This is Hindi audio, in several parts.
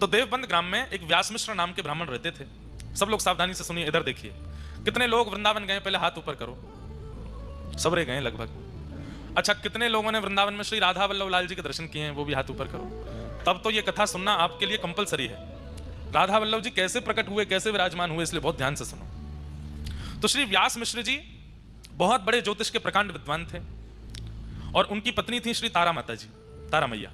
तो देवबंद ग्राम में एक व्यास मिश्र नाम के ब्राह्मण रहते थे। सब लोग सावधानी से सुनिए, इधर देखिए। कितने लोग वृंदावन गए, पहले हाथ ऊपर करो। सबरे गए लगभग। अच्छा, कितने लोगों ने वृंदावन में श्री राधा वल्लभ लाल जी के दर्शन किए हैं, वो भी हाथ ऊपर करो। तब तो ये कथा सुनना आपके लिए कंपलसरी है। राधा वल्लभ जी कैसे प्रकट हुए, कैसे विराजमान हुए, इसलिए बहुत ध्यान से सुनो। तो श्री व्यास मिश्र जी बहुत बड़े ज्योतिष के प्रकांड विद्वान थे और उनकी पत्नी थी श्री तारा माता जी, तारा मैया।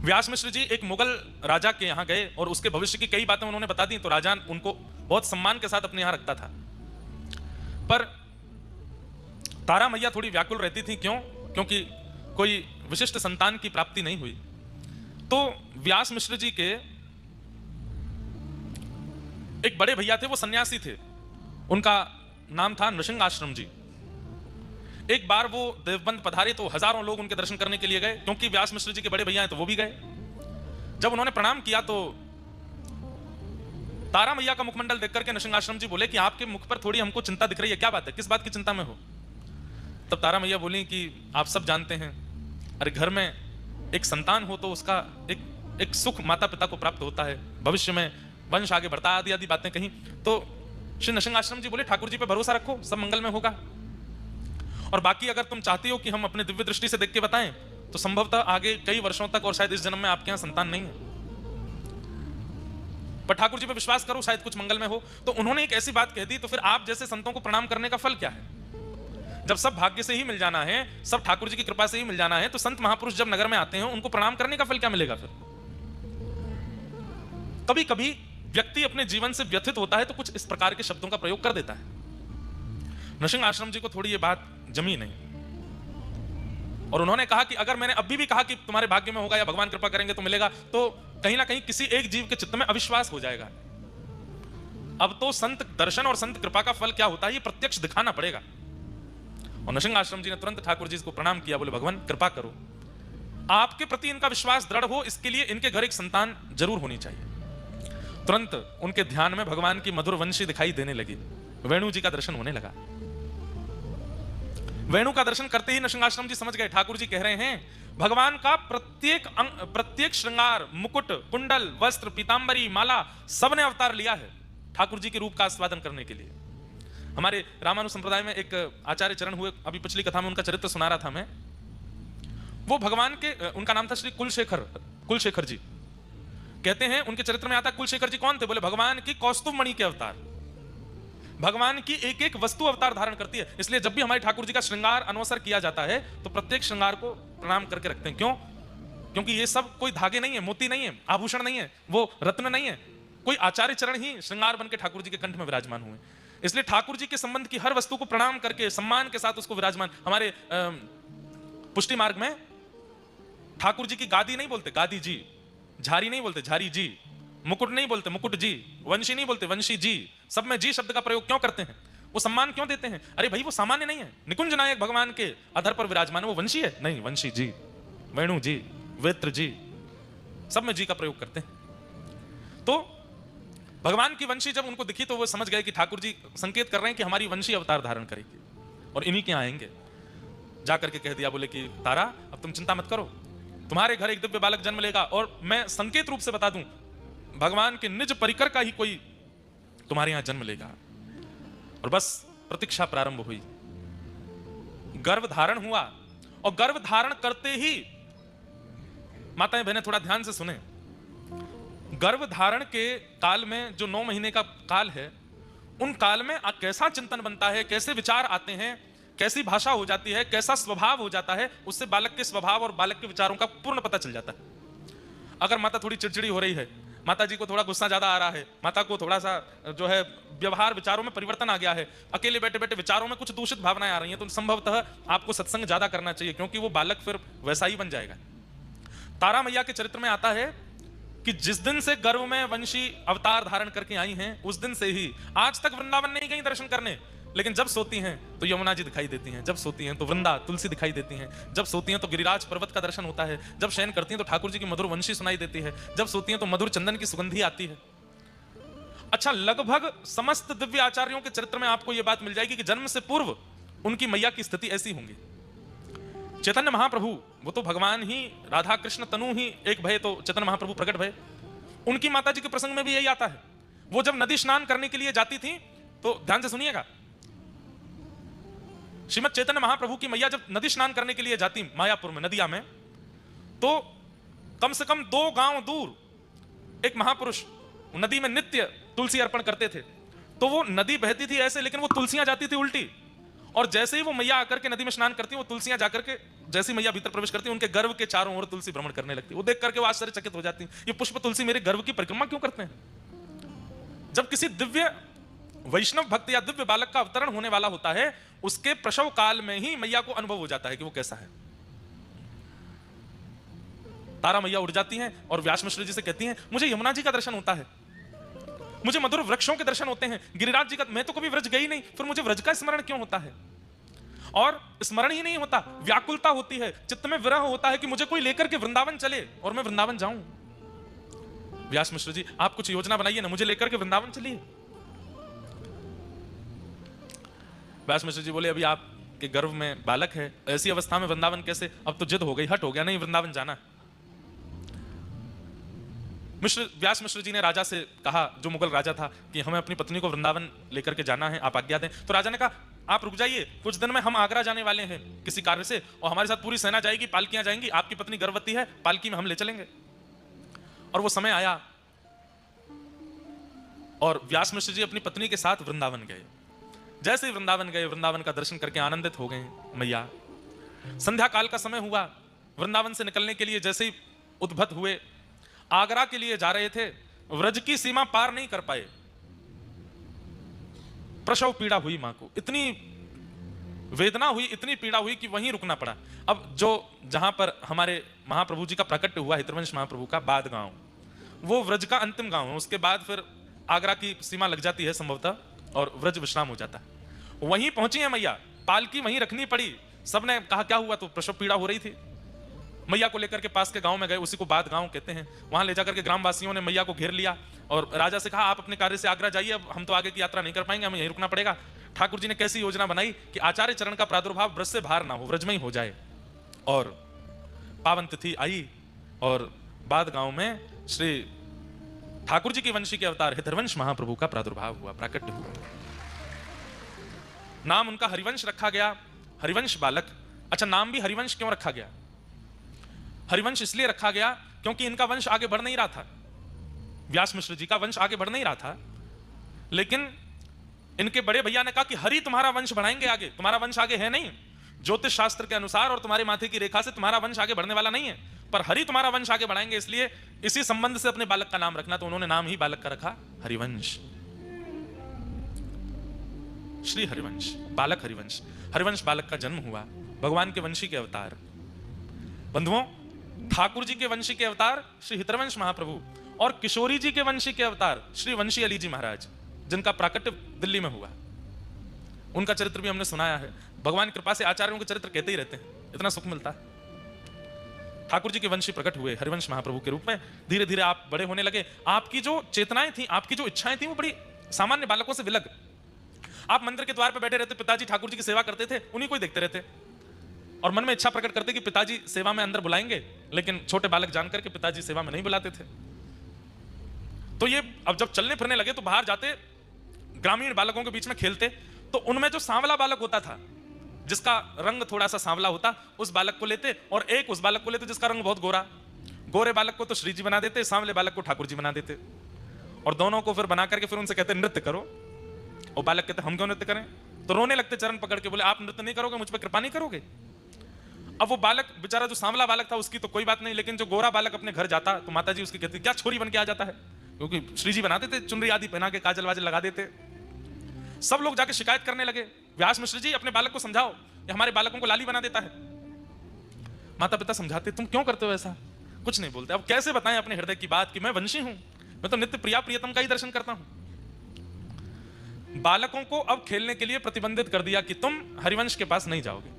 व्यास मिश्र जी एक मुगल राजा के यहाँ गए और उसके भविष्य की कई बातें उन्होंने बता दी। तो राजा उनको बहुत सम्मान के साथ अपने यहाँ रखता था, पर तारा मैया थोड़ी व्याकुल रहती थी। क्यों? क्योंकि कोई विशिष्ट संतान की प्राप्ति नहीं हुई। तो व्यास मिश्र जी के एक बड़े भैया थे, वो सन्यासी थे, उनका नाम था नृसिंह आश्रम जी। एक बार वो देवबंद पधारे तो हजारों लोग उनके दर्शन करने के लिए गए, क्योंकि व्यास मिश्र जी के बड़े भैया हैं तो वो भी गए। जब उन्होंने प्रणाम किया तो तारा मैया का मुखमंडल देखकर के नृसिंह आश्रम जी बोले कि आपके मुख पर थोड़ी हमको चिंता दिख रही है, क्या बात है, किस बात की चिंता में हो? तब तारा मैया बोली कि आप सब जानते हैं, अरे घर में एक संतान हो तो उसका एक सुख माता पिता को प्राप्त होता है, भविष्य में वंश आगे बढ़ता, आदि आदि बातें कही। तो श्री नृसिंह आश्रम जी बोले ठाकुर जी पे भरोसा रखो, सब मंगल में होगा। और बाकी अगर तुम चाहती हो कि हम अपने दिव्य दृष्टि से देख के बताएं तो संभवतः आगे कई वर्षों तक और शायद इस जन्म में आपके यहाँ संतान नहीं है, पर ठाकुर जी पे विश्वास करो, शायद कुछ मंगल में हो। तो उन्होंने एक ऐसी बात कह दी, तो फिर आप जैसे संतों को प्रणाम करने का फल क्या है? जब सब भाग्य से ही मिल जाना है, सब ठाकुर जी की कृपा से ही मिल जाना है, तो संत महापुरुष जब नगर में आते हैं उनको प्रणाम करने का फल क्या मिलेगा? फिर कभी कभी व्यक्ति अपने जीवन से व्यथित होता है तो कुछ इस प्रकार के शब्दों का प्रयोग कर देता है। नृसिंह आश्रम जी को थोड़ी ये बात जमी नहीं और उन्होंने कहा कि अगर मैंने अभी भी कहा कि तुम्हारे भाग्य में होगा या भगवान कृपा करेंगे तो मिलेगा, तो कहीं ना कहीं किसी एक जीव के चित्त में अविश्वास हो जाएगा। अब तो संत दर्शन और संत कृपा का फल क्या होता है ये प्रत्यक्ष दिखाना पड़ेगा। और नृसिंह आश्रम जी ने तुरंत ठाकुर जी को प्रणाम किया, बोले भगवान कृपा करो, आपके प्रति इनका विश्वास दृढ़ हो, इसके लिए इनके घर एक संतान जरूर होनी चाहिए। तुरंत उनके ध्यान में भगवान की मधुर वंशी दिखाई देने लगी, वेणु जी का दर्शन होने लगा। वेणु का दर्शन करते ही नृसिंह आश्रम जी समझ गए ठाकुर जी कह रहे हैं भगवान का प्रत्येक अंग, प्रत्येक श्रृंगार, मुकुट, कुंडल, वस्त्र, पीतांबरी, माला, सबने अवतार लिया है ठाकुर जी के रूप का आस्वादन करने के लिए। हमारे रामानु संप्रदाय में एक आचार्य चरण हुए, अभी पिछली कथा में उनका चरित्र सुना रहा था मैं। वो भगवान के, उनका नाम था श्री कुलशेखर जी। कहते हैं उनके चरित्र में आता है कुलशेखर जी कौन थे? बोले भगवान की कौस्तुभ मणि के अवतार, भगवान की एक एक वस्तु अवतार धारण करती है। इसलिए जब भी हमारे ठाकुर जी का श्रृंगार अनवसर किया जाता है तो प्रत्येक श्रृंगार को प्रणाम करके रखते हैं। क्यों? क्योंकि ये सब कोई धागे नहीं है, मोती नहीं है, आभूषण नहीं है, वो रत्न नहीं है, कोई आचार्य चरण ही श्रृंगार बन के ठाकुर जी के कंठ में विराजमान हुए। इसलिए ठाकुर जी के संबंध की हर वस्तु को प्रणाम करके सम्मान के साथ उसको विराजमान। हमारे पुष्टि मार्ग में ठाकुर जी की गादी नहीं बोलते गादी जी, झारी नहीं बोलते झारी जी, मुकुट नहीं बोलते मुकुट जी, वंशी नहीं बोलते वंशी जी, सब में जी शब्द का प्रयोग क्यों करते हैं? वो सम्मान क्यों देते हैं? अरे भाई वो सामान्य नहीं है, निकुंज नायक भगवान के अधर पर विराजमान है, वो वंशी है नहीं, वंशी जी, वेणु जी, वेत्र जी, सब में जी का प्रयोग करते हैं। तो भगवान की वंशी जब उनको दिखी तो वो समझ गए कि ठाकुर जी संकेत कर रहे हैं कि हमारी वंशी अवतार धारण करेगी और इन्हीं के आएंगे। जाकर के कह दिया, बोले कि तारा अब तुम चिंता मत करो, तुम्हारे घर एक दिव्य बालक जन्म लेगा और मैं संकेत रूप से बता दूं भगवान के निज परिकर का ही कोई तुम्हारे यहां जन्म लेगा। और बस प्रतीक्षा प्रारंभ हुई, गर्भ धारण हुआ और गर्भ धारण करते ही, माताएं बहनें थोड़ा ध्यान से सुने, गर्भ धारण के काल में जो 9 महीने का काल है, उन काल में कैसा चिंतन बनता है, कैसे विचार आते हैं, कैसी भाषा हो जाती है, कैसा स्वभाव हो जाता है, उससे बालक के स्वभाव और बालक के विचारों का पूर्ण पता चल जाता है। अगर माता थोड़ी चिड़चिड़ी हो रही है, माता जी को थोड़ा गुस्सा ज्यादा आ रहा है, माता को थोड़ा सा जो है व्यवहार विचारों में परिवर्तन आ गया है, अकेले बैठे बैठे विचारों में कुछ दूषित भावनाएं आ रही हैं, तो संभवतः आपको सत्संग ज्यादा करना चाहिए, क्योंकि वो बालक फिर वैसा ही बन जाएगा। तारा मैया के चरित्र में आता है कि जिस दिन से गर्भ में वंशी अवतार धारण करके आई हैं, उस दिन से ही आज तक वृंदावन नहीं गई दर्शन करने, लेकिन जब सोती हैं तो यमुना जी दिखाई देती हैं, जब सोती हैं तो वृंदा तुलसी दिखाई देती हैं, जब सोती हैं तो गिरिराज पर्वत का दर्शन होता है, जब शयन करती हैं तो ठाकुर जी की मधुर वंशी सुनाई देती है, जब सोती हैं तो मधुर चंदन की सुगंधी आती है। अच्छा, लगभग समस्त दिव्य आचार्यों के चरित्र में आपको यह बात मिल जाएगी कि जन्म से पूर्व उनकी मैया की स्थिति ऐसी होंगी। चैतन्य महाप्रभु वो तो भगवान ही, राधा कृष्ण तनु ही एक भय, तो चैतन्य महाप्रभु प्रकट भय, उनकी माताजी के प्रसंग में भी यही आता है। वो जब नदी स्नान करने के लिए जाती थी, तो ध्यान से सुनिएगा, श्रीमद चैतन्य महाप्रभु की मैया जब नदी स्नान करने के लिए जाती मायापुर में नदिया में, तो कम से कम 2 गांव दूर एक महापुरुष नदी में नित्य तुलसी अर्पण करते थे। तो वो नदी बहती थी ऐसे, लेकिन वो तुलसियां जाती थी उल्टी, और जैसे ही वो मैया आकर के नदी में स्नान करती, वो तुलसियां जाकर के जैसे मैया भीतर प्रवेश करती, उनके गर्भ के चारों ओर तुलसी भ्रमण करने लगती। वो देख करके वो आश्चर्यचकित हो जाती, ये पुष्प तुलसी मेरे गर्भ की परिक्रमा क्यों करते हैं? जब किसी दिव्य वैष्णव भक्त या दिव्य बालक का अवतरण होने वाला होता है, उसके प्रसव काल में ही मैया को अनुभव हो जाता है कि वो कैसा है। तारा मैया उड़ जाती हैं और व्यास मिश्र जी से कहती हैं, मुझे यमुना जी का दर्शन होता है, मुझे मधुर वृक्षों के दर्शन होते हैं, गिरिराज जी का, मैं तो कभी व्रज गई नहीं, फिर मुझे व्रज का स्मरण क्यों होता है? और स्मरण ही नहीं होता, व्याकुलता होती है, चित्त में विरह होता है कि मुझे कोई लेकर के वृंदावन चले और मैं वृंदावन जाऊं। व्यास मिश्र जी, आप कुछ योजना बनाइए ना, मुझे लेकर के वृंदावन चलिए। व्यास मिश्र जी बोले, अभी आपके गर्भ में बालक है, ऐसी अवस्था में वृंदावन कैसे? अब तो जिद हो गई, हट हो गया, नहीं वृंदावन जाना। व्यास मिश्र जी ने राजा से कहा, जो मुगल राजा था, कि हमें अपनी पत्नी को वृंदावन लेकर के जाना है, आप आज्ञा दें। तो राजा ने कहा, आप रुक जाइए, कुछ दिन में हम आगरा जाने वाले हैं किसी कार्य से, और हमारे साथ पूरी सेना जाएगी, पालकियां जाएंगी, आपकी पत्नी गर्भवती है, पालकी में हम ले चलेंगे। और वो समय आया और व्यास मिश्र जी अपनी पत्नी के साथ वृंदावन गए। जैसे ही वृंदावन गए, वृंदावन का दर्शन करके आनंदित हो गए मैया। संध्या काल का समय हुआ, वृंदावन से निकलने के लिए जैसे ही उद्भत हुए, आगरा के लिए जा रहे थे, व्रज की सीमा पार नहीं कर पाए, प्रसव पीड़ा हुई मां को, इतनी वेदना हुई, इतनी पीड़ा हुई कि वहीं रुकना पड़ा। अब जो जहां पर हमारे महाप्रभु जी का प्राकट्य हुआ, हितवंश महाप्रभु का बाद गांव, वो व्रज का अंतिम गांव है। उसके बाद फिर आगरा की सीमा लग जाती है संभवतः, और व्रज विश्राम हो जाता है। वहीं पहुंची है मैया, पालकी वहीं रखनी पड़ी। सबने कहा क्या हुआ? तो प्रसव पीड़ा हो रही थी। मैया को लेकर के पास के गांव में गए, उसी को बाद गांव कहते हैं। वहां ले जाकर के ग्रामवासियों ने मैया को घेर लिया और राजा से कहा, आप अपने कार्य से आगरा जाइए, अब हम तो आगे की यात्रा नहीं कर पाएंगे, हमें यहीं रुकना पड़ेगा। ठाकुर जी ने कैसी योजना बनाई कि आचार्य चरण का प्रादुर्भाव व्रज से बाहर ना हो, व्रज में ही हो जाए। और पावन तिथि आई और बाद गांव में श्री ठाकुर जी की वंशी के अवतार हितवंश महाप्रभु का प्रादुर्भाव हुआ, प्राकट्य हुआ। नाम उनका हरिवंश रखा गया, हरिवंश बालक। अच्छा, नाम भी हरिवंश क्यों रखा गया? हरिवंश इसलिए रखा गया क्योंकि इनका वंश आगे बढ़ नहीं रहा था, व्यास मिश्र जी का वंश आगे बढ़ नहीं रहा था। लेकिन इनके बड़े भैया ने कहा कि हरि तुम्हारा वंश बढ़ाएंगे आगे, तुम्हारा वंश आगे है नहीं, ज्योतिष शास्त्र के अनुसार और तुम्हारे माथे की रेखा से तुम्हारा वंश आगे बढ़ने वाला नहीं है, पर हरि तुम्हारा वंश आगे बढ़ाएंगे, इसलिए इसी संबंध से अपने बालक का नाम रखना। तो उन्होंने नाम ही बालक का रखा हरिवंश, श्री हरिवंश, बालक हरिवंश। हरिवंश बालक का जन्म हुआ, भगवान के वंशी के अवतार। बंधुओं, ठाकुर जी के वंशी के अवतार श्री हितवंश महाप्रभु और किशोरी जी के वंशी के अवतार श्री वंशी अली जी महाराज, जिनका प्राकट्य दिल्ली में हुआ। उनका चरित्र भी हमने सुनाया है। भगवान की कृपा से आचार्यों के चरित्र कहते ही रहते हैं, इतना सुख मिलता है। ठाकुर जी के वंशी प्रकट हुए हरिवंश महाप्रभु के रूप में। धीरे धीरे आप बड़े होने लगे। आपकी जो चेतनाएं थी, आपकी जो इच्छाएं थी, वो बड़ी सामान्य बालकों से विलग। आप मंदिर के द्वार पर बैठे रहते, पिताजी ठाकुर जी की सेवा करते थे, उन्हीं को ही देखते रहते और मन में इच्छा प्रकट करते कि पिताजी सेवा में अंदर बुलाएंगे, लेकिन छोटे बालक जानकर के पिताजी सेवा में नहीं बुलाते थे। तो ये अब जब चलने फिरने लगे तो बाहर जाते, ग्रामीण बालकों के बीच में खेलते, तो उनमें जो सांवला बालक होता था, जिसका रंग थोड़ा सा सांवला होता, उस बालक को लेते, और एक उस बालक को लेते जिसका रंग बहुत गोरा। गोरे बालक को तो श्री जी बना देते, सांवले बालक को ठाकुर जी बना देते, और दोनों को फिर बना करके फिर उनसे कहते नृत्य करो। और बालक कहते हम क्यों नृत्य करें? तो रोने लगते चरण पकड़ के, बोले आप नृत्य नहीं करोगे, मुझ पर कृपा नहीं करोगे? अब वो बालक बेचारा, जो सांवला बालक था, उसकी तो कोई बात नहीं, लेकिन जो गोरा बालक अपने घर जाता तो माताजी उसकी कहती क्या छोरी बन के आ जाता है, क्योंकि श्री जी बनाते थे, चुनरी आदि पहना के काजल वाजल लगा देते। सब लोग जाके शिकायत करने लगे, व्यास मिश्र जी अपने बालक को समझाओ, ये हमारे बालकों को लाली बना देता है। माता पिता समझाते, तुम क्यों करते हो ऐसा? कुछ नहीं बोलते। अब कैसे बताएं अपने हृदय की बात कि मैं वंशी हूं, मैं तो नित्य प्रिया प्रियतम का ही दर्शन करता हूं। बालकों को अब खेलने के लिए प्रतिबंधित कर दिया कि तुम हरिवंश के पास नहीं जाओगे।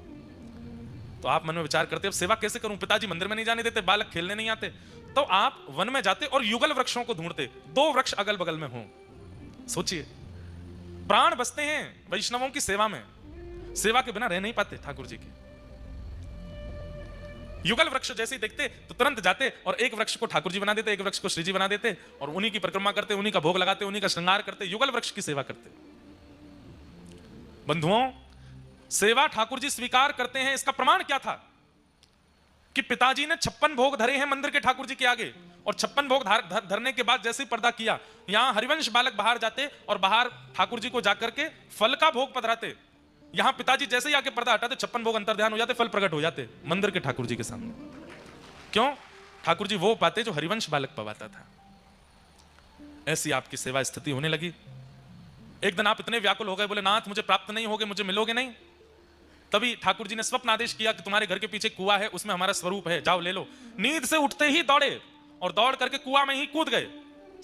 तो आप मन में विचार करते, अब सेवा कैसे करूं? पिताजी मंदिर में नहीं जाने देते, बालक खेलने नहीं आते, तो आप वन में जाते और युगल वृक्षों को ढूंढते, 2 वृक्ष अगल बगल में हों। सोचिए, प्राण बसते हैं वैष्णवों की सेवा में, सेवा के बिना रह नहीं पाते ठाकुर जी के। युगल वृक्ष जैसे ही देखते तो तुरंत जाते और एक वृक्ष को ठाकुर जी बना देते, एक वृक्ष को श्री जी बना देते और उन्हीं की परिक्रमा करते, उन्हीं का भोग लगाते, उन्हीं का श्रृंगार करते, युगल वृक्ष की सेवा करते। बंधुओं, सेवा ठाकुर जी स्वीकार करते हैं, इसका प्रमाण क्या था कि पिताजी ने 56 भोग धरे हैं मंदिर के ठाकुर जी के आगे, और 56 भोग धरने के बाद जैसे ही पर्दा किया, यहां हरिवंश बालक बाहर जाते और बाहर ठाकुर जी को जाकर के फल का भोग पधराते। यहां पिताजी जैसे ही आके पर्दा हटाते 56 भोग अंतर्ध्यान हो जाते, फल प्रकट हो जाते मंदिर के ठाकुर जी के सामने। क्यों? ठाकुर जी वो पाते जो हरिवंश बालक पवाता था। ऐसी आपकी सेवा स्थिति होने लगी। एक दिन आप इतने व्याकुल हो गए, बोले नाथ मुझे प्राप्त नहीं होगे, मुझे मिलोगे नहीं। तभी ठाकुर जी ने स्वप्न आदेश किया कि तुम्हारे घर के पीछे कुआं है, उसमें हमारा स्वरूप है, जाओ ले लो। नींद से उठते ही दौड़े और दौड़ करके कुआं में ही कूद गए।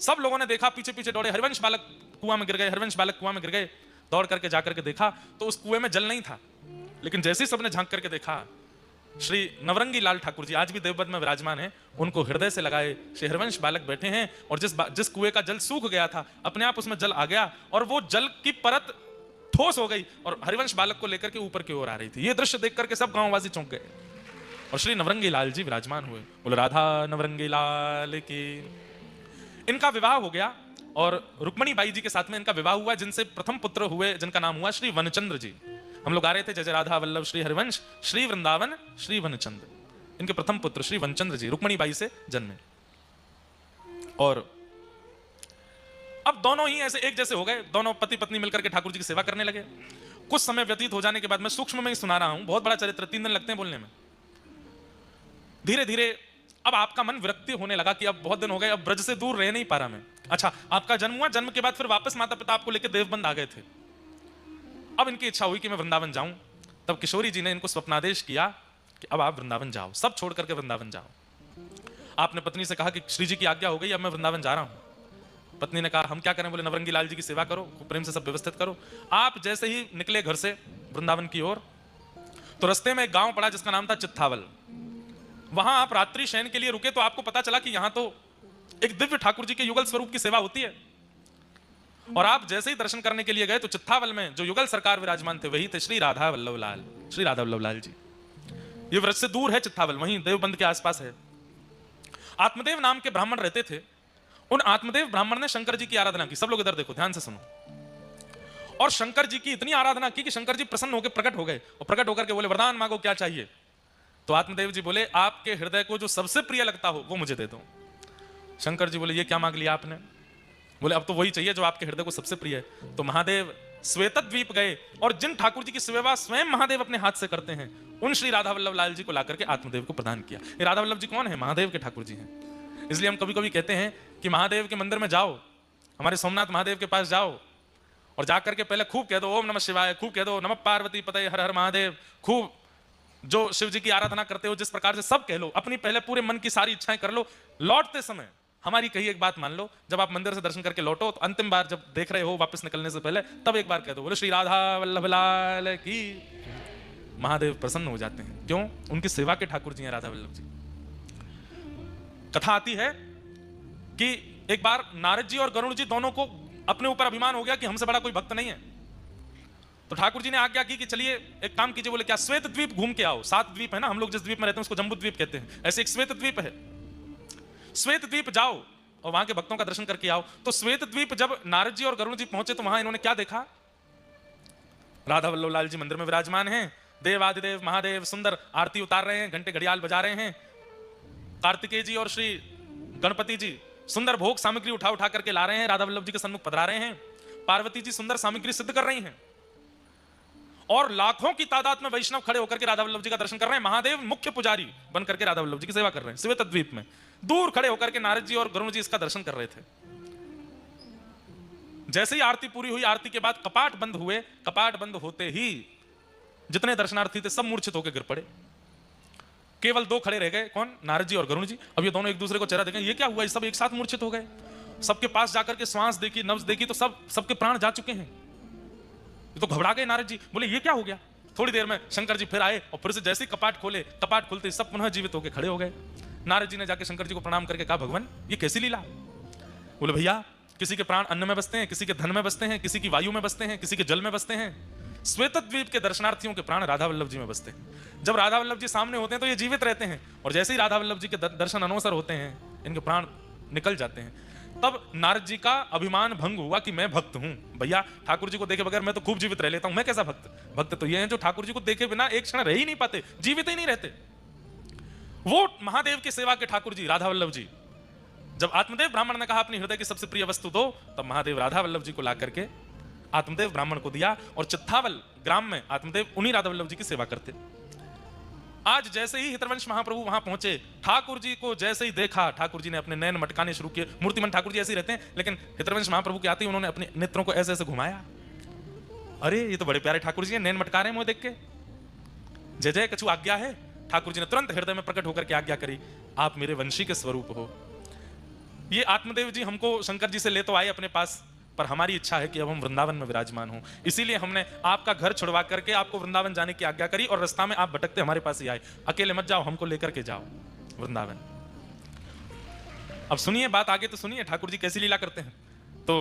सब लोगों ने देखा, पीछे पीछे दौड़े, हरिवंश बालक कुआं में गिर गए, हरिवंश बालक कुआं में गिर गए। दौड़ करके जाकर के देखा तो उस कुएं में जल नहीं था, लेकिन जैसे ही सबने झांक करके देखा, श्री नवरंगी लाल ठाकुर जी आज भी देवबंद में विराजमान हैं, उनको हृदय से लगाए श्री हरिवंश बालक बैठे हैं, और जिस कुएं का जल सूख गया था अपने आप उसमें जल आ गया और वो जल की परत ठोस हो गई और हरिवंश बालक को लेकर के ऊपर की ओर आ रही थी। ये दृश्य देख करके सब गांववासी चौंक गए और श्री नवरंगी लाल जी विराजमान हुए। बोले राधा नवरंगी लाल की। इनका विवाह हो गया और रुक्मणी बाई जी के साथ में इनका विवाह हुआ, जिनसे प्रथम पुत्र हुए जिनका नाम हुआ श्री वनचंद्र जी। हम लोग आ रहे थे जय जय राधा वल्लभ श्री हरिवंश श्री वृंदावन श्री वनचंद्र, इनके प्रथम पुत्र श्री वनचंद्र जी रुक्मणी बाई से जन्मे। और अब दोनों ही ऐसे एक जैसे हो गए, दोनों पति पत्नी मिलकर के ठाकुर जी की सेवा करने लगे। कुछ समय व्यतीत हो जाने के बाद, मैं सूक्ष्म में ही सुना रहा हूं, बहुत बड़ा चरित्र, 3 दिन लगते हैं बोलने में। धीरे धीरे अब आपका मन विरक्ति होने लगा कि अब बहुत दिन हो गए, अब ब्रज से दूर रह नहीं पा रहा मैं। अच्छा, आपका जन्म हुआ, जन्म के बाद फिर वापस माता पिता आपको लेकर देवबंद आ गए थे। अब इनकी इच्छा हुई कि मैं वृंदावन जाऊं। तब किशोरी जी ने इनको स्वप्नादेश किया कि अब आप वृंदावन जाओ, सब छोड़ करके वृंदावन जाओ। आपने पत्नी से कहा कि श्री जी की आज्ञा हो गई, अब मैं वृंदावन जा रहा हूं। पत्नी ने कहा हम क्या करें? बोले नवरंगी लाल जी की सेवा करो, प्रेम से सब व्यवस्थित करो। आप जैसे ही निकले घर से वृंदावन की ओर, तो रास्ते में एक गांव पड़ा जिसका नाम था चित्थावल। वहां आप रात्रि शयन के लिए रुके तो आपको पता चला कि यहां तो एक दिव्य ठाकुर जी के युगल स्वरूप की सेवा होती है। और आप जैसे ही दर्शन करने के लिए गए तो चित्थावल में जो युगल सरकार विराजमान थे वही थे श्री राधा वल्लभ लाल, श्री राधा वल्लभ लाल जी। ये व्रज से दूर है चित्थावल, वहीं देवबंद के आसपास है। आत्मदेव नाम के ब्राह्मण रहते थे। उन आत्मदेव ब्राह्मण ने शंकर जी की आराधना की। सब लोग इधर देखो, ध्यान से सुनो। और शंकर जी की इतनी आराधना की कि शंकर जी प्रसन्न होकर प्रकट हो गए और प्रकट होकर के बोले वरदान मांगो, क्या चाहिए? तो आत्मदेव जी बोले आपके हृदय को जो सबसे प्रिय लगता हो वो मुझे दे दो। शंकर जी बोले ये क्या मांग लिया आपने? बोले अब तो वही चाहिए जो आपके हृदय को सबसे प्रिय है। तो महादेव श्वेतद्वीप गए और जिन ठाकुर जी की सेवा स्वयं महादेव अपने हाथ से करते हैं, उन श्री राधा वल्लभ लाल जी को लाकर के आत्मदेव को प्रदान किया। ये राधा वल्लभ जी कौन है? महादेव के ठाकुर जी हैं। इसलिए हम कभी कभी कहते हैं कि महादेव के मंदिर में जाओ, हमारे सोमनाथ महादेव के पास जाओ और जाकर के पहले खूब कह दो ओम नमः शिवाय, खूब कह दो नमः पार्वती पतये हर हर महादेव, खूब जो शिव जी की आराधना करते हो जिस प्रकार से सब कह लो, अपनी पहले पूरे मन की सारी इच्छाएं कर लो। लौटते समय हमारी कही एक बात मान लो, जब आप मंदिर से दर्शन करके लौटो तो अंतिम बार जब देख रहे हो वापस निकलने से पहले, तब एक बार कह दो बोले श्री राधा वल्लभ लाल की। महादेव प्रसन्न हो जाते हैं। क्यों? उनकी सेवा के ठाकुर जी हैं राधा वल्लभ जी। कथा आती है कि एक बार नारद जी और गरुड़ जी दोनों को अपने ऊपर अभिमान हो गया कि हमसे बड़ा कोई भक्त नहीं है। तो ठाकुर जी ने आज्ञा की कि चलिए एक काम कीजिए। बोले क्या? श्वेत द्वीप घूम के आओ। 7 द्वीप है ना, हम लोग जिस द्वीप में रहते हैं उसको जम्बू द्वीप कहते हैं, ऐसे एक श्वेत द्वीप है। श्वेत द्वीप जाओ और वहां के भक्तों का दर्शन करके आओ। तो श्वेत द्वीप जब नारद जी और गरुड़ जी पहुंचे तो वहां इन्होंने क्या देखा? राधा वल्लभ लाल जी मंदिर में विराजमान हैं, देवादिदेव महादेव सुंदर आरती उतार रहे हैं, घंटे घड़ियाल बजा रहे हैं। कार्तिकेय जी और श्री गणपति जी सुंदर भोग सामग्री उठा उठा करके ला रहे हैं, राधा वल्लभ जी के सन्मुख पधरा रहे हैं। पार्वती जी सुंदर सामग्री सिद्ध कर रही हैं और लाखों की तादाद में वैष्णव खड़े होकर के राधा वल्लभ जी का दर्शन कर रहे हैं। महादेव मुख्य पुजारी बन करके राधा वल्लभ जी की सेवा कर रहे हैं। श्वेत द्वीप में दूर खड़े होकर के नारद जी और गरुड़ जी इसका दर्शन कर रहे थे। जैसे ही आरती पूरी हुई, आरती के बाद कपाट बंद हुए। कपाट बंद होते ही जितने दर्शनार्थी थे सब मूर्छित होकर गिर पड़े। केवल 2 खड़े रह गए। कौन? नारद जी और गरुड़ जी। अब ये दोनों एक दूसरे को चेहरा देखें, ये क्या हुआ? ये सब एक साथ मूर्छित हो गए। सबके पास जाकर के श्वास देखी, नब्ज देखी तो सबके प्राण जा चुके हैं। ये तो घबरा गए नारद जी, बोले ये क्या हो गया? थोड़ी देर में शंकर जी फिर आए और फिर से जैसे ही कपाट खोले, कपाट खुलते सब पुनः जीवित होकर खड़े हो गए। नारद जी ने जाके शंकर जी को प्रणाम करके कहा भगवान ये कैसी लीला? बोले भैया किसी के प्राण अन्न में बसते हैं, किसी के धन में बसते हैं, किसी की वायु में बसते हैं, किसी के जल में बसते हैं। श्वेतद्वीप के दर्शनार्थियों के प्राण राधा वल्लभ जी में बसते हैं। जब राधा वल्लभ जी सामने होते हैं तो ये जीवित रहते हैं, और जैसे ही राधा वल्लभ जी के दर्शन अनवसर होते हैं इनके प्राण निकल जाते हैं। तब नारद जी का अभिमान भंग हुआ कि मैं भक्त हूं, भैया ठाकुर जी को देखे बगैर मैं तो खूब जीवित रह लेता हूं, मैं कैसा भक्त? भक्त तो ये हैं जो ठाकुर जी को देखे बिना एक क्षण रह ही नहीं पाते, जीवित ही नहीं रहते। वो महादेव की सेवा के ठाकुर जी राधा वल्लभ जी, जब आत्मदेव ब्राह्मण ने कहा अपनी हृदय की सबसे प्रिय वस्तु दो, तब महादेव राधा वल्लभ जी को ला करके आत्मदेव ब्राह्मण को दिया, और चित्तावल ग्राम में आत्मदेव उन्हीं राधा वल्लभ जी की सेवा करते। आज जैसे ही हितरवंश महाप्रभु वहां पहुंचे, ठाकुर जी को जैसे ही देखा, ठाकुर जी ने अपने नैन मटकाने शुरू किए। मूर्तिमंत ठाकुर जी ऐसे ही रहते हैं, लेकिन हितरवंश महाप्रभु के आते ही उन्होंने अपने नेत्रों को ऐसे ऐसे घुमाया। अरे ये तो बड़े प्यारे ठाकुर जी हैं, नैन मटका रहे हैं मुझे देख के, जय जय कछु आज्ञा है। ठाकुर जी ने तुरंत हृदय में प्रकट होकर के आज्ञा करी, आप मेरे वंशी के स्वरूप हो। ये आत्मदेव जी हमको शंकर जी से ले तो आए अपने पास, पर हमारी इच्छा है कि अब हम वृंदावन में विराजमान हों, इसीलिए हमने आपका घर छुड़वा करके आपको वृंदावन जाने की आज्ञा करी, और रास्ता में आप भटकते हमारे पास ही आए। अकेले मत जाओ, हमको लेकर के जाओ वृंदावन। अब सुनिए बात आगे, तो सुनिए ठाकुर जी कैसी लीला करते हैं। तो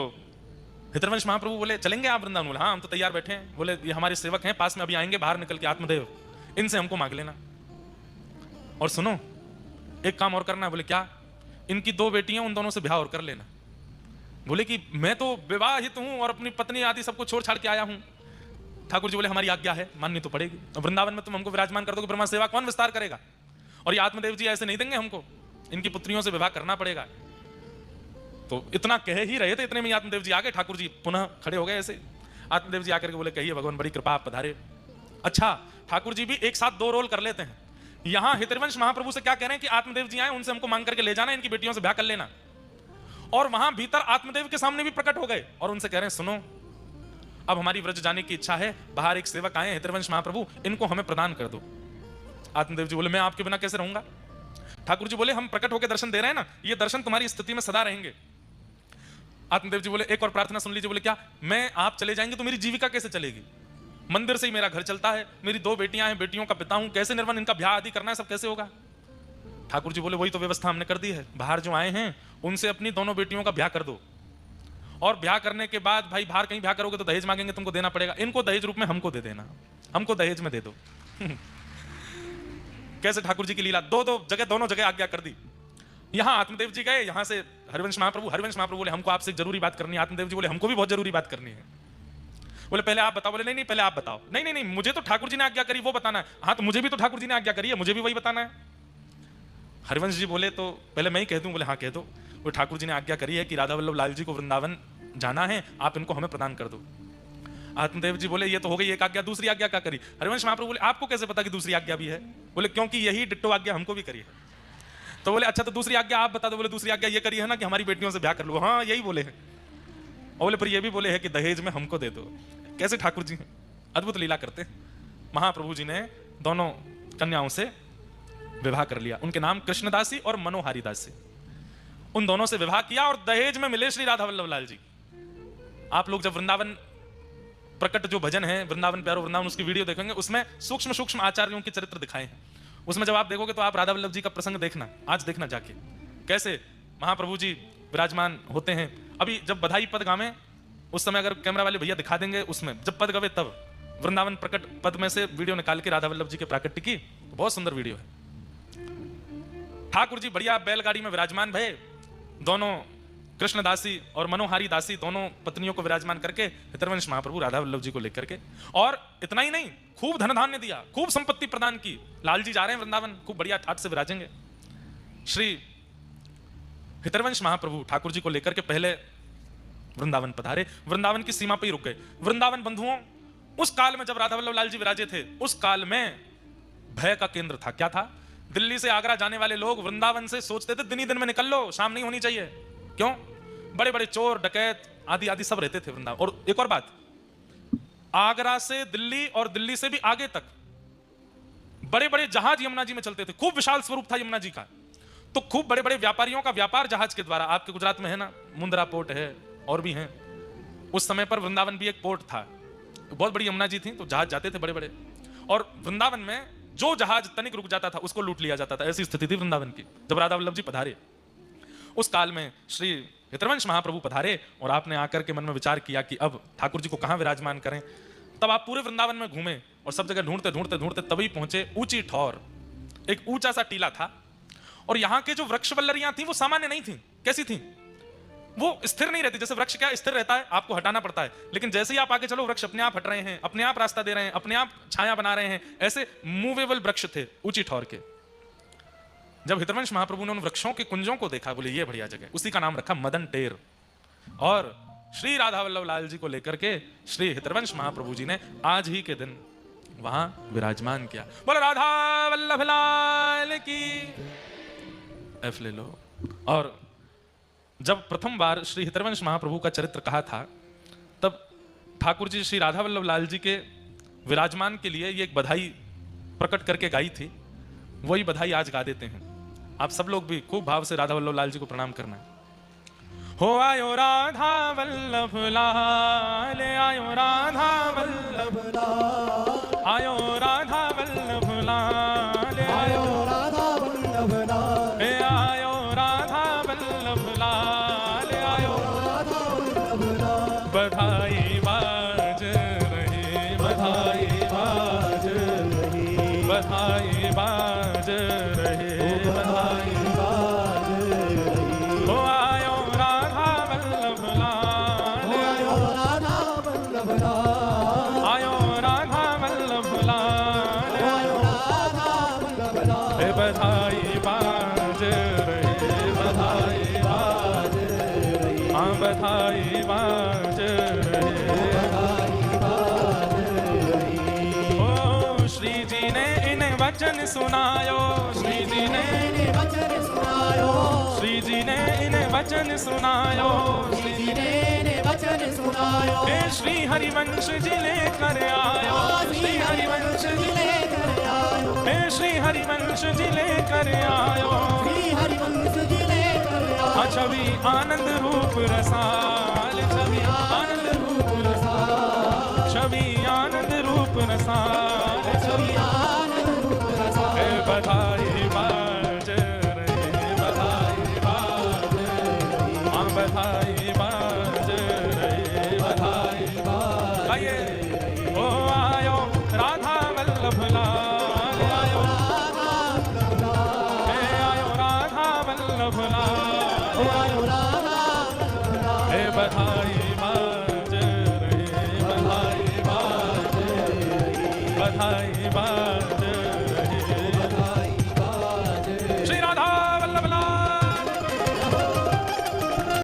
हितरवंश महाप्रभु बोले चलेंगे आप वृंदावन? बोले हाँ हम तो तैयार बैठे हैं। बोले ये हमारे सेवक हैं, पास में अभी आएंगे बाहर निकल के, आत्मदेव, इनसे हमको मांग लेना। और सुनो एक काम और करना है। बोले क्या? इनकी 2 बेटियां, उन दोनों से ब्याह और कर लेना। बोले कि मैं तो विवाहित हूं और अपनी पत्नी आदि सबको छोड़ छाड़ के आया हूं। ठाकुर जी बोले हमारी आज्ञा है, माननी तो पड़ेगी। वृंदावन में तुम हमको विराजमान कर दोगे, ब्रह्मा सेवा कौन विस्तार करेगा? और ये आत्मदेव जी ऐसे नहीं देंगे हमको, इनकी पुत्रियों से विवाह करना पड़ेगा। तो इतना कह ही रहे थे, इतने में आत्मदेव जी आ गए। ठाकुर जी पुनः खड़े हो गए ऐसे। आत्मदेव जी आकर के बोले कहिए भगवान, बड़ी कृपा, आप पधारे। अच्छा, ठाकुर जी भी एक साथ 2 रोल कर लेते हैं। यहां हितरवंश महाप्रभु से क्या कह रहे हैं कि आत्मदेव जी आए, उनसे हमको मांग करके ले जाना, इनकी बेटियों से ब्याह कर लेना। और वहां भीतर आत्मदेव के सामने भी प्रकट हो गए और उनसे कह रहे हैं सुनो, अब हमारी व्रज जाने की इच्छा है, बाहर एक सेवक आए हितरवंश महाप्रभु, इनको हमें प्रदान कर दो। आत्मदेव जी बोले मैं आपके बिना कैसे रहूंगा? ठाकुर जी बोले हम प्रकट होकर दर्शन दे रहे हैं ना, ये दर्शन तुम्हारी स्थिति में सदा रहेंगे। आत्मदेव जी बोले एक और प्रार्थना सुन लीजिए। बोले क्या? मैं आप चले जाएंगे तो मेरी जीविका कैसे चलेगी? मंदिर से ही मेरा घर चलता है, मेरी 2 बेटियां हैं, बेटियों का पिता हूं, कैसे निर्वाण, इनका ब्याह आदि करना है, सब कैसे होगा? ठाकुर जी बोले वही तो व्यवस्था हमने कर दी है, बाहर जो आए हैं उनसे अपनी दोनों बेटियों का ब्याह कर दो, और ब्याह करने के बाद भाई बाहर कहीं ब्याह करोगे तो दहेज मांगेंगे, तुमको देना पड़ेगा, इनको दहेज रूप में हमको दे देना, हमको दहेज में दे दो। कैसे ठाकुर जी की लीला, 2 जगह, दोनों जगह आज्ञा कर दी। यहां आत्मदेव जी गए, यहां से हरिवंश महाप्रभु बोले हमको आपसे जरूरी बात करनी है। आत्मदेव जी बोले हमको भी बहुत जरूरी बात करनी है। बोले पहले आप बताओ। बोले नहीं नहीं पहले आप बताओ। नहीं नहीं मुझे तो ठाकुर जी ने आज्ञा करी वो बताना है। हाँ तो मुझे भी तो ठाकुर जी ने आज्ञा करी है, मुझे भी वही बताना है। हरिवंश जी बोले तो पहले मैं ही कह दूं। बोले हाँ कह दो। वो ठाकुर जी ने आज्ञा करी है कि राधा वल्लभ लाल जी को वृंदावन जाना है, आप इनको हमें प्रदान कर दो। आत्मदेव जी बोले ये तो हो गई एक आज्ञा, दूसरी आज्ञा क्या करी? हरिवंश महाप्रभु बोले आपको कैसे पता कि दूसरी आज्ञा भी है? बोले क्योंकि यही डिट्टो आज्ञा हमको भी करी है। तो बोले अच्छा तो दूसरी आज्ञा आप बता दो। बोले दूसरी आज्ञा ये करी है ना कि हमारी बेटियों से ब्याह कर लो। हाँ यही बोले हैं। और बोले पर ये भी बोले हैं कि दहेज में हमको दे दो। कैसे ठाकुर जी हैं, अद्भुत लीला करते हैं। महाप्रभु जी ने दोनों कन्याओं से विवाह कर लिया। उनके नाम कृष्णदासी और मनोहारी दासी, उन दोनों से विवाह किया और दहेज में मिले श्री राधा वल्लभ लाल जी। आप लोग जब वृंदावन प्रकट जो भजन है, वृंदावन प्यारो वृंदावन, उसकी वीडियो देखेंगे, उसमें सूक्ष्म सूक्ष्म आचार्यों के चरित्र दिखाए हैं। उसमें जब आप देखोगे तो आप राधा वल्लभ जी का प्रसंग देखना, आज देखना जाके, कैसे महाप्रभु जी विराजमान होते हैं। अभी जब बधाई पद गावे उस समय अगर कैमरा वाले भैया दिखा देंगे, उसमें जब पद गवे तब वृंदावन प्रकट पद में से वीडियो निकाल के राधा वल्लभ जी के प्राकट्य की, बहुत सुंदर वीडियो है। ठाकुर जी बढ़िया बैलगाड़ी में विराजमान भये, दोनों कृष्णदासी और मनोहारी दासी दोनों पत्नियों को विराजमान करके हितरवंश महाप्रभु राधा वल्लभ जी को लेकर के, और इतना ही नहीं खूब धन धान्य दिया, खूब संपत्ति प्रदान की। लाल जी जा रहे हैं वृंदावन, खूब बढ़िया ठाट से विराजेंगे। श्री हितरवंश महाप्रभु ठाकुर जी को लेकर के पहले वृंदावन पधारे, वृंदावन की सीमा पर ही रुक गए। वृंदावन बंधुओं, उस काल में जब राधा वल्लभ लाल जी विराजे थे, उस काल में भय का केंद्र था। क्या था? दिल्ली से आगरा जाने वाले लोग वृंदावन से सोचते थे दिन ही दिन में निकल लो, शाम नहीं होनी चाहिए। क्यों? बड़े बड़े चोर डकैत आदि आदि सब रहते थे वृंदावन। और एक और बात, आगरा से दिल्ली और दिल्ली से भी आगे तक बड़े बड़े जहाज यमुना जी में चलते थे। खूब विशाल स्वरूप था यमुना जी का। तो खूब बड़े बड़े व्यापारियों का व्यापार जहाज के द्वारा, आपके गुजरात में है ना मुंद्रा पोर्ट है और भी हैं। उस समय पर वृंदावन भी एक पोर्ट था, बहुत बड़ी यमुना जी थी, तो जहाज जाते थे बड़े बड़े, और वृंदावन में जो जहाज तनिक रुक जाता था उसको लूट लिया जाता था। ऐसी स्थिति थी वृंदावन की जब राधा वल्लभ जी पधारे। उस काल में श्री हितरवंश महाप्रभु पधारे और आपने आकर के मन में विचार किया कि अब ठाकुर जी को कहां विराजमान करें। तब आप पूरे वृंदावन में घूमे और सब जगह ढूंढते ढूंढते ढूंढते तभी पहुंचे ऊंची ठौर, एक ऊंचा सा टीला था। और यहाँ के जो वृक्ष वल्लरियां थी वो सामान्य नहीं थी। कैसी थी? वो स्थिर नहीं रहती। जैसे वृक्ष क्या स्थिर रहता है, आपको हटाना पड़ता है, लेकिन जैसे ही आप आगे चलो वृक्ष अपने आप हट रहे हैं, अपने आप रास्ता दे रहे हैं, अपने आप छाया बना रहे हैं। ऐसे मूवेबल वृक्ष थे ऊंची ठौर के। जब हितवंश महाप्रभु ने उन वृक्षों के कुंजों को देखा, बोले ये बढ़िया जगह, उसी का नाम रखा मदन टेर। और श्री राधा वल्लभ लाल जी को लेकर के श्री हितवंश महाप्रभु जी ने आज ही के दिन वहां विराजमान किया। बोलो राधा वल्लभ लाल की एफ ले लो। और जब प्रथम बार श्री हितवंश महाप्रभु का चरित्र कहा था, तब ठाकुर जी श्री राधा वल्लभ लाल जी के विराजमान के लिए ये एक बधाई प्रकट करके गाई थी। वही बधाई आज गा देते हैं। आप सब लोग भी खूब भाव से राधा वल्लभ लाल जी को प्रणाम करना है। हो आयो राधा वल्लभ लाल, आयो राधा वल्लभ लाल, आयो राधा वल्लभ लाल, आयो राधा वल्लभ लाल, आयो राधा वल्लभ लाल, आयो राधा वल्लभ लाल। बधाई बाज रही, बधाई बाज रही, बधाई बाज रहे, बधाई बाज रही। हो आयो राधा वल्लभ लाल, आयो राधा वल्लभ लाल, आयो राधा वल्लभ लाल, आयो राधा वल्लभ लाल। बधाई बाज रहे, बधाई बाज रही, हाँ बधाई बाज रहे, बधाई बाज रही। ओ श्री जी ने इन्हें वचन सुनायो, श्री जी ने इन्हें वचन सुनायो, श्री जी ने इन्हें वचन सुनायो, श्री जी ने इन्हें वचन सुनायो। हे श्री हरिवंश जी लेकर आयो, श्री हरिवंश जी लेकर आयो, हे श्री हरिवंश जी लेकर आयो, श्री हरिवंश जी लेकर आयो। छवि आनंद रूप रसाल, छवि आनंद रूप रसाल,